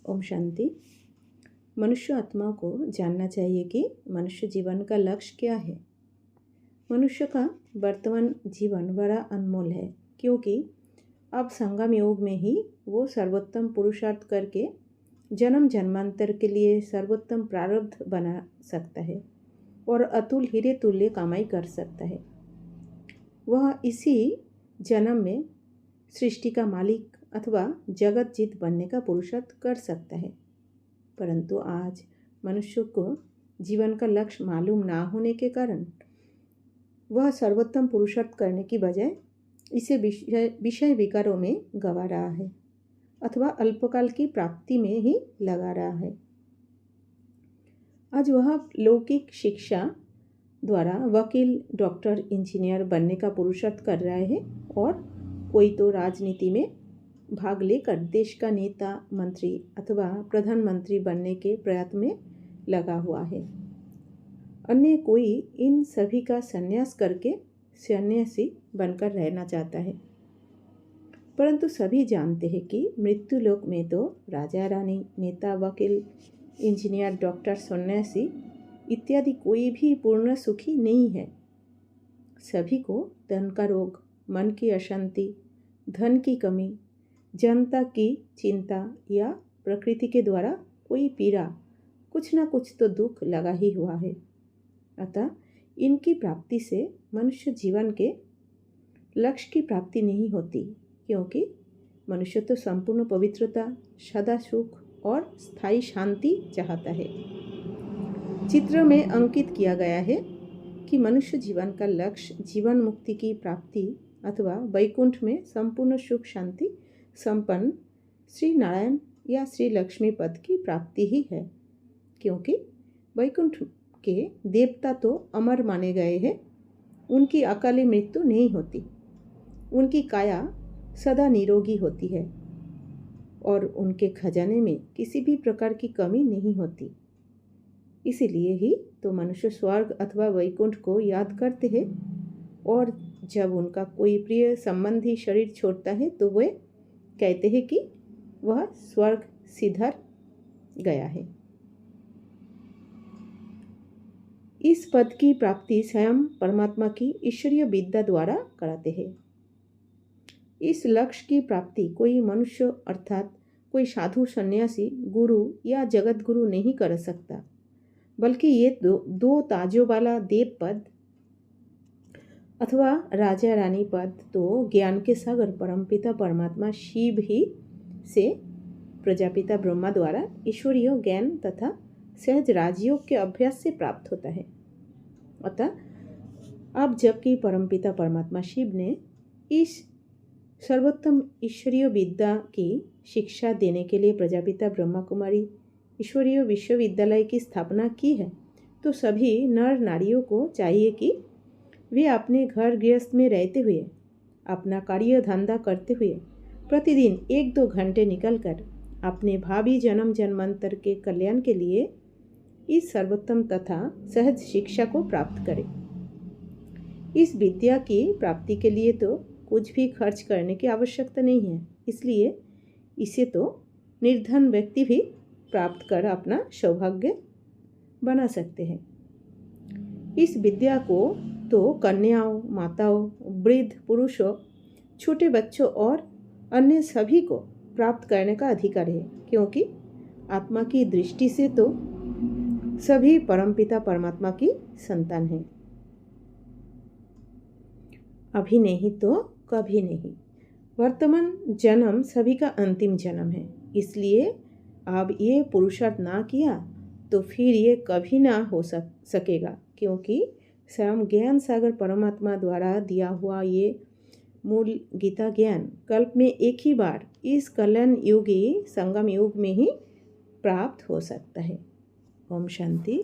ओम शांति। मनुष्य आत्मा को जानना चाहिए कि मनुष्य जीवन का लक्ष्य क्या है। मनुष्य का वर्तमान जीवन बड़ा अनमोल है, क्योंकि अब संगम योग में ही वो सर्वोत्तम पुरुषार्थ करके जन्म जन्मांतर के लिए सर्वोत्तम प्रारब्ध बना सकता है और अतुल हीरे तुल्य कमाई कर सकता है। वह इसी जन्म में सृष्टि का मालिक अथवा जगत जीत बनने का पुरुषार्थ कर सकता है। परंतु आज मनुष्य को जीवन का लक्ष्य मालूम ना होने के कारण वह सर्वोत्तम पुरुषार्थ करने की बजाय इसे विषय विकारों में गंवा रहा है अथवा अल्पकाल की प्राप्ति में ही लगा रहा है। आज वह लौकिक शिक्षा द्वारा वकील, डॉक्टर, इंजीनियर बनने का पुरुषार्थ कर रहा है और कोई तो राजनीति में भाग लेकर देश का नेता, मंत्री अथवा प्रधानमंत्री बनने के प्रयत्न में लगा हुआ है। अन्य कोई इन सभी का संन्यास करके सन्यासी बनकर रहना चाहता है। परंतु सभी जानते हैं कि मृत्यु लोक में तो राजा, रानी, नेता, वकील, इंजीनियर, डॉक्टर, सन्यासी इत्यादि कोई भी पूर्ण सुखी नहीं है। सभी को धन का रोग, मन की अशांति, धन की कमी, जनता की चिंता या प्रकृति के द्वारा कोई पीड़ा, कुछ ना कुछ तो दुख लगा ही हुआ है। अतः इनकी प्राप्ति से मनुष्य जीवन के लक्ष्य की प्राप्ति नहीं होती, क्योंकि मनुष्य तो संपूर्ण पवित्रता, सदा सुख और स्थायी शांति चाहता है। चित्र में अंकित किया गया है कि मनुष्य जीवन का लक्ष्य जीवन मुक्ति की प्राप्ति अथवा वैकुंठ में संपूर्ण सुख शांति संपन्न श्री नारायण या श्री लक्ष्मी पद की प्राप्ति ही है, क्योंकि वैकुंठ के देवता तो अमर माने गए हैं। उनकी अकाली मृत्यु नहीं होती, उनकी काया सदा निरोगी होती है और उनके खजाने में किसी भी प्रकार की कमी नहीं होती। इसीलिए ही तो मनुष्य स्वर्ग अथवा वैकुंठ को याद करते हैं और जब उनका कोई प्रिय संबंधी शरीर छोड़ता है तो वे कहते हैं कि वह स्वर्ग सिधर गया है। इस पद की प्राप्ति स्वयं परमात्मा की ईश्वरीय विद्या द्वारा कराते हैं। इस लक्ष्य की प्राप्ति कोई मनुष्य अर्थात कोई साधु, सन्यासी, गुरु या जगत गुरु नहीं कर सकता, बल्कि ये दो ताजों वाला देव पद अथवा राजा रानी पद तो ज्ञान के सागर परमपिता परमात्मा शिव ही से प्रजापिता ब्रह्मा द्वारा ईश्वरीय ज्ञान तथा सहज राजयोग के अभ्यास से प्राप्त होता है। अतः अब जबकि परमपिता परमात्मा शिव ने इस सर्वोत्तम ईश्वरीय विद्या की शिक्षा देने के लिए प्रजापिता ब्रह्मा कुमारी ईश्वरीय विश्वविद्यालय की स्थापना की है, तो सभी नर नारियों को चाहिए कि वे अपने घर गृहस्थ में रहते हुए, अपना कार्य धंधा करते हुए प्रतिदिन 1-2 घंटे निकलकर अपने भावी जन्म जन्मांतर के कल्याण के लिए इस सर्वोत्तम तथा सहज शिक्षा को प्राप्त करें। इस विद्या की प्राप्ति के लिए तो कुछ भी खर्च करने की आवश्यकता नहीं है, इसलिए इसे तो निर्धन व्यक्ति भी प्राप्त कर अपना सौभाग्य बना सकते हैं। इस विद्या को तो कन्याओं, माताओं, वृद्ध पुरुषों, छोटे बच्चों और अन्य सभी को प्राप्त करने का अधिकार है, क्योंकि आत्मा की दृष्टि से तो सभी परमपिता परमात्मा की संतान हैं। अभी नहीं तो कभी नहीं। वर्तमान जन्म सभी का अंतिम जन्म है, इसलिए अब ये पुरुषार्थ ना किया तो फिर ये कभी ना हो सकेगा, क्योंकि स्वयं ज्ञान सागर परमात्मा द्वारा दिया हुआ ये मूल गीता ज्ञान कल्प में एक ही बार इस कल्याण योगी संगम युग में ही प्राप्त हो सकता है। ओम शांति।